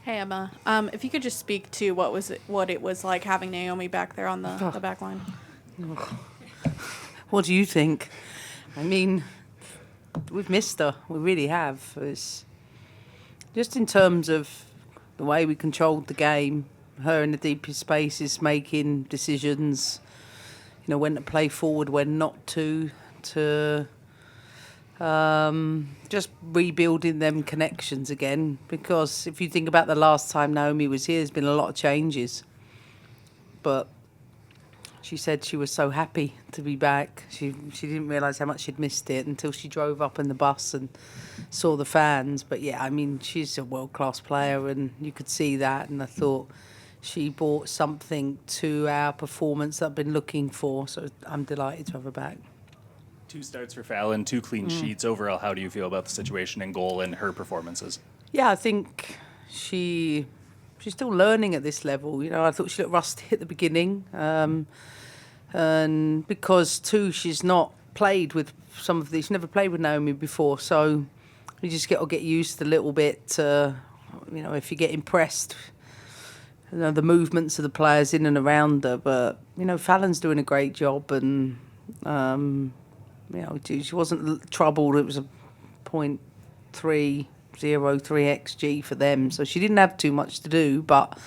Hey Emma, if you could just speak to what it was like having Naomi back there on the back line. What do you think? I mean, we've missed her. We really have. It's just in terms of the way we controlled the game, her in the deepest spaces making decisions, when to play forward, when not to just rebuilding them connections again. Because if you think about the last time Naomi was here, there's been a lot of changes. But she said she was so happy to be back. She didn't realise how much she'd missed it until she drove up in the bus and saw the fans. But yeah, I mean, she's a world-class player and you could see that. And I thought she brought something to our performance that I've been looking for. So I'm delighted to have her back. 2 starts for Fallon, 2 clean sheets. Overall, how do you feel about the situation in goal and her performances? Yeah, I think she's still learning at this level. I thought she looked rusty at the beginning. And because, too, she's not played with some of these. She's never played with Naomi before. So you just got to get used a little bit. If you get impressed, the movements of the players in and around her. But, Fallon's doing a great job. And, she wasn't troubled. It was a 0.303 XG for them. So she didn't have too much to do. But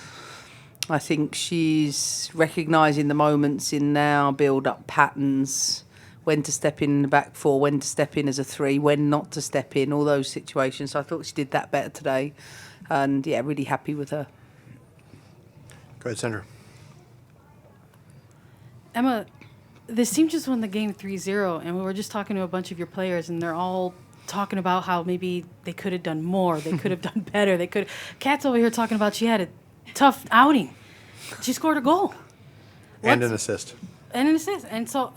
I think she's recognising the moments in now, build-up patterns, when to step in the back four, when to step in as a 3, when not to step in, all those situations. So I thought she did that better today. And, yeah, really happy with her. Go ahead, Sandra. Emma, this team just won the game 3-0, and we were just talking to a bunch of your players, and they're all talking about how maybe they could have done more, they could have done better. Kat's over here talking about she had a tough outing. She scored a goal. And an assist. And so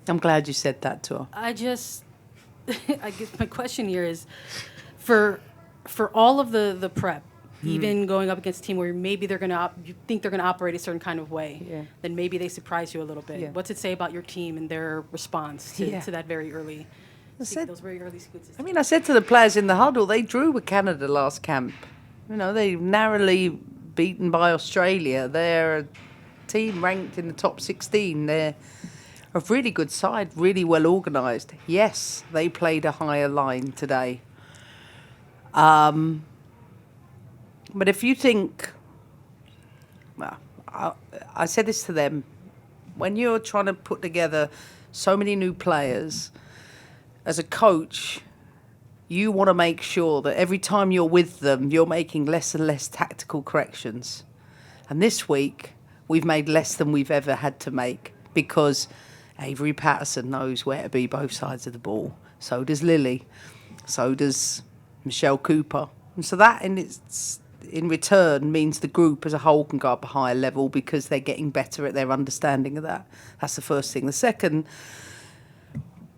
I'm glad you said that to her. I guess my question here is, for all of the prep, even going up against a team where maybe you think they're gonna operate a certain kind of way, then maybe they surprise you a little bit. Yeah. What's it say about your team and their response to that very early? Those very early sequences. I said to the players in the huddle, they drew with Canada last camp. They narrowly beaten by Australia. They're a team ranked in the top 16. They're a really good side, really well organised. Yes, they played a higher line today. But if you think, well, I said this to them, when you're trying to put together so many new players, as a coach, you want to make sure that every time you're with them, you're making less and less tactical corrections. And this week, we've made less than we've ever had to make because Avery Patterson knows where to be both sides of the ball. So does Lily. So does Michelle Cooper. And so that in return means the group as a whole can go up a higher level because they're getting better at their understanding of that. That's the first thing. The second,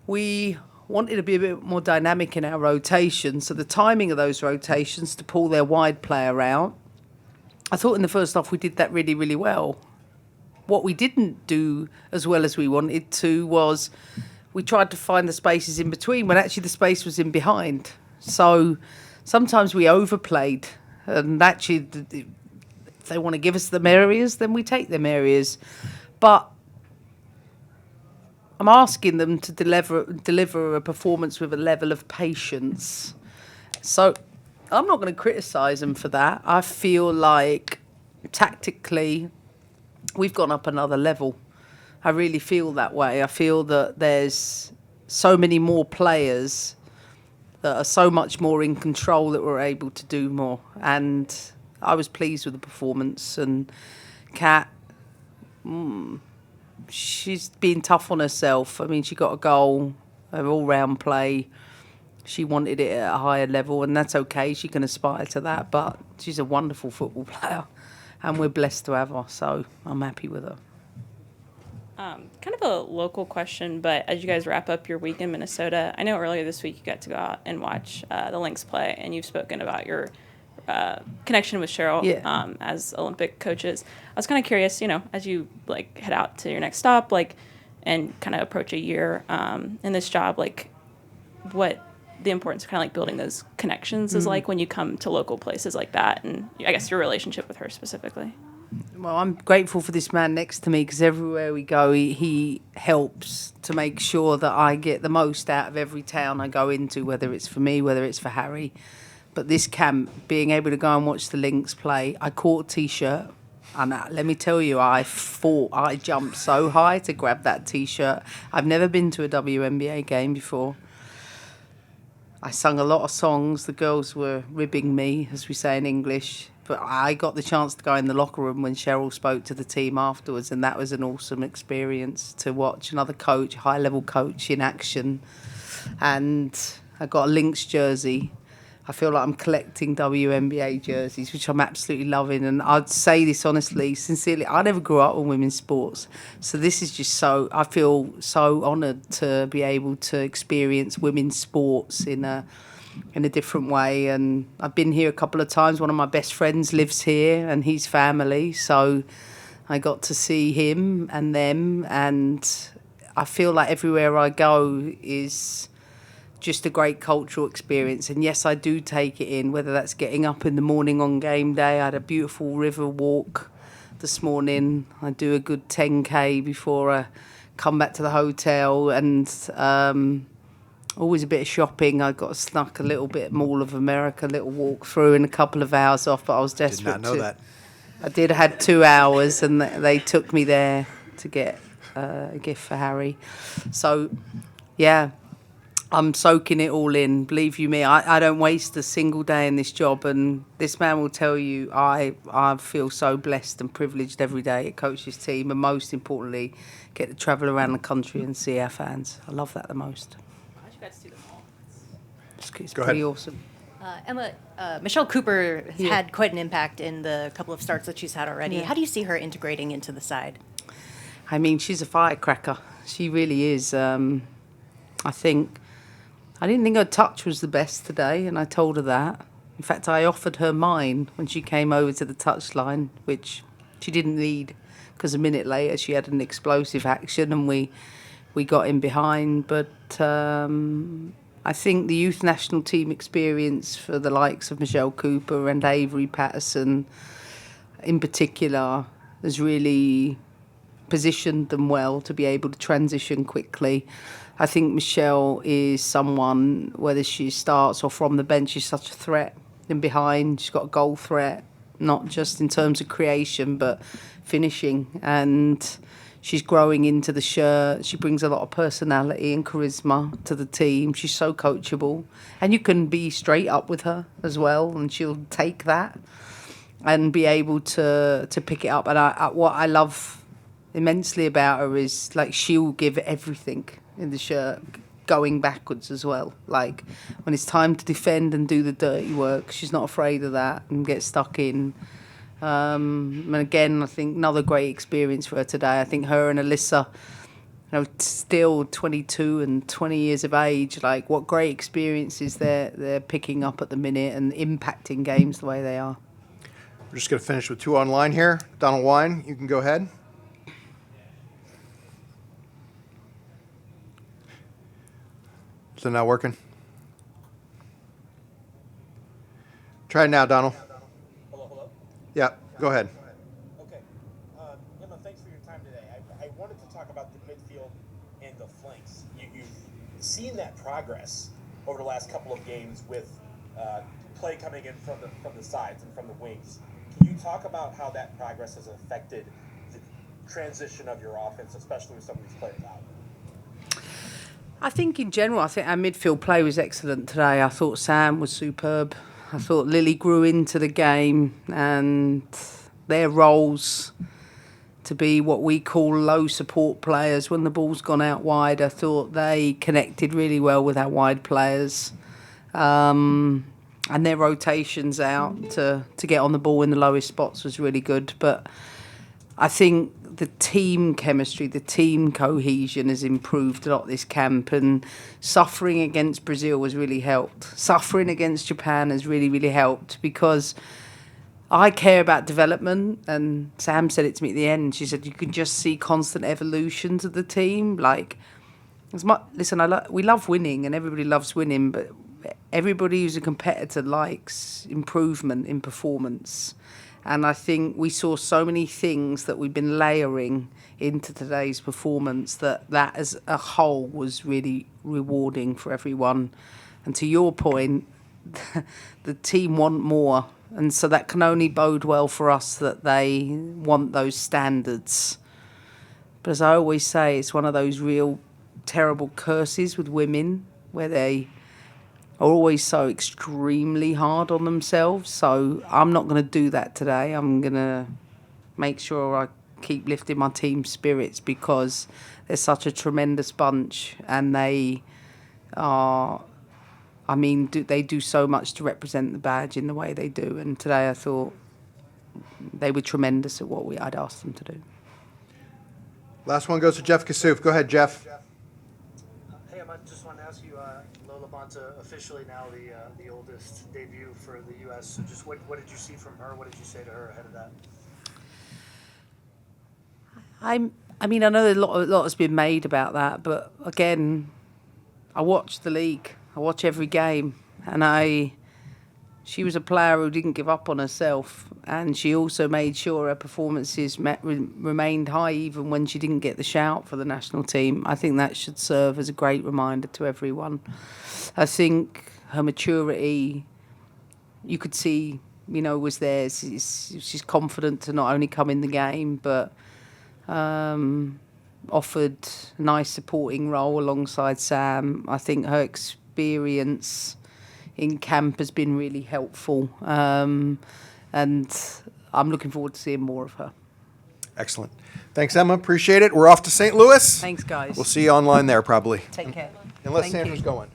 we wanted to be a bit more dynamic in our rotation, so the timing of those rotations to pull their wide player out, I thought in the first half we did that really, really well. What we didn't do as well as we wanted to was we tried to find the spaces in between when actually the space was in behind. So sometimes we overplayed, and actually if they want to give us them areas, then we take them areas. But I'm asking them to deliver a performance with a level of patience. So I'm not going to criticise them for that. I feel like tactically we've gone up another level. I really feel that way. I feel that there's so many more players that are so much more in control that we're able to do more. And I was pleased with the performance. And Kat, she's been tough on herself. She got a goal, her all-round play. She wanted it at a higher level, and that's okay. She can aspire to that, but she's a wonderful football player, and we're blessed to have her, so I'm happy with her. Kind of a local question, but as you guys wrap up your week in Minnesota, I know earlier this week you got to go out and watch the Lynx play, and you've spoken about your connection with Cheryl as Olympic coaches. I was kind of curious, as you head out to your next stop, and kind of approach a year in this job, what the importance of kind of like building those connections is like when you come to local places like that, and I guess your relationship with her specifically. Well, I'm grateful for this man next to me because everywhere we go, he helps to make sure that I get the most out of every town I go into, whether it's for me, whether it's for Harry. But this camp, being able to go and watch the Lynx play, I caught a T-shirt. And let me tell you, I jumped so high to grab that T-shirt. I've never been to a WNBA game before. I sung a lot of songs. The girls were ribbing me, as we say in English. But I got the chance to go in the locker room when Cheryl spoke to the team afterwards, and that was an awesome experience to watch another coach, high-level coach, in action. And I got a Lynx jersey. I feel like I'm collecting WNBA jerseys, which I'm absolutely loving. And I'd say this honestly, sincerely, I never grew up in women's sports. So this is just I feel so honoured to be able to experience women's sports in a different way. And I've been here a couple of times. One of my best friends lives here and his family. So I got to see him and them. And I feel like everywhere I go is just a great cultural experience. And yes, I do take it in, whether that's getting up in the morning on game day. I had a beautiful river walk this morning. I do a good 10K before I come back to the hotel, and always a bit of shopping. I got snuck a little bit Mall of America, little walk through and a couple of hours off, but I was desperate. Did not know that. I did. I had 2 hours and they took me there to get a gift for Harry. So, yeah, I'm soaking it all in. Believe you me, I don't waste a single day in this job, and this man will tell you I feel so blessed and privileged every day at coach this team, and most importantly, get to travel around the country and see our fans. I love that the most. You got to see them all. It's Go pretty ahead. awesome. Emma, Michelle Cooper has had quite an impact in the couple of starts that she's had already. Yeah. How do you see her integrating into the side? I mean, she's a firecracker. She really is. I didn't think her touch was the best today, and I told her that. In fact, I offered her mine when she came over to the touchline, which she didn't need, because a minute later she had an explosive action and we got in behind. But I think the youth national team experience for the likes of Michelle Cooper and Avery Patterson in particular has really positioned them well to be able to transition quickly. I think Michelle is someone, whether she starts or from the bench, she's such a threat in behind. She's got a goal threat, not just in terms of creation, but finishing. And she's growing into the shirt. She brings a lot of personality and charisma to the team. She's so coachable. And you can be straight up with her as well, and she'll take that and be able to pick it up. And what I love immensely about her is, like, she'll give everything in the shirt, going backwards as well. Like, when it's time to defend and do the dirty work, she's not afraid of that and get stuck in. And again, I think another great experience for her today. I think her and Alyssa, still 22 and 20 years of age, like, what great experiences they're picking up at the minute and impacting games the way they are. We're just going to finish with 2 online here. Donald Wine, you can go ahead. Is it not working? Try it now, Donald. Hello? Yeah, go ahead. Okay. Emma, thanks for your time today. I wanted to talk about the midfield and the flanks. You've seen that progress over the last couple of games with play coming in from the sides and from the wings. Can you talk about how that progress has affected the transition of your offense, especially with some of these players out? I think in general, I think our midfield play was excellent today. I thought Sam was superb. I thought Lily grew into the game, and their roles to be what we call low support players when the ball's gone out wide. I thought they connected really well with our wide players. And their rotations out to get on the ball in the lowest spots was really good. But I think the team chemistry, the team cohesion has improved a lot this camp, and suffering against Brazil has really helped. Suffering against Japan has really, really helped, because I care about development, and Sam said it to me at the end. She said, you can just see constant evolutions of the team. Like, listen, we love winning and everybody loves winning, but everybody who's a competitor likes improvement in performance. And I think we saw so many things that we've been layering into today's performance that as a whole was really rewarding for everyone. And to your point, the team want more. And so that can only bode well for us that they want those standards. But as I always say, it's one of those real terrible curses with women where they are always so extremely hard on themselves. So I'm not going to do that today. I'm going to make sure I keep lifting my team spirits because they're such a tremendous bunch and they are, they do so much to represent the badge in the way they do. And today I thought they were tremendous at what I'd asked them to do. Last one goes to Jeff Kassouf. Go ahead, Jeff. Hey, I just wanted to ask you, Lola Bont officially now the oldest debut for the U.S. So just what did you see from her? What did you say to her ahead of that? I know a lot has been made about that, but again, I watch the league. I watch every game, and she was a player who didn't give up on herself, and she also made sure her performances remained high even when she didn't get the shout for the national team. I think that should serve as a great reminder to everyone. I think her maturity, you could see, was there. She's confident to not only come in the game, but offered a nice supporting role alongside Sam. I think her experience in camp has been really helpful, and I'm looking forward to seeing more of her. Excellent. Thanks, Emma. Appreciate it. We're off to St. Louis. Thanks, guys. We'll see you online there probably. Take care. Unless Thank Sandra's you. going.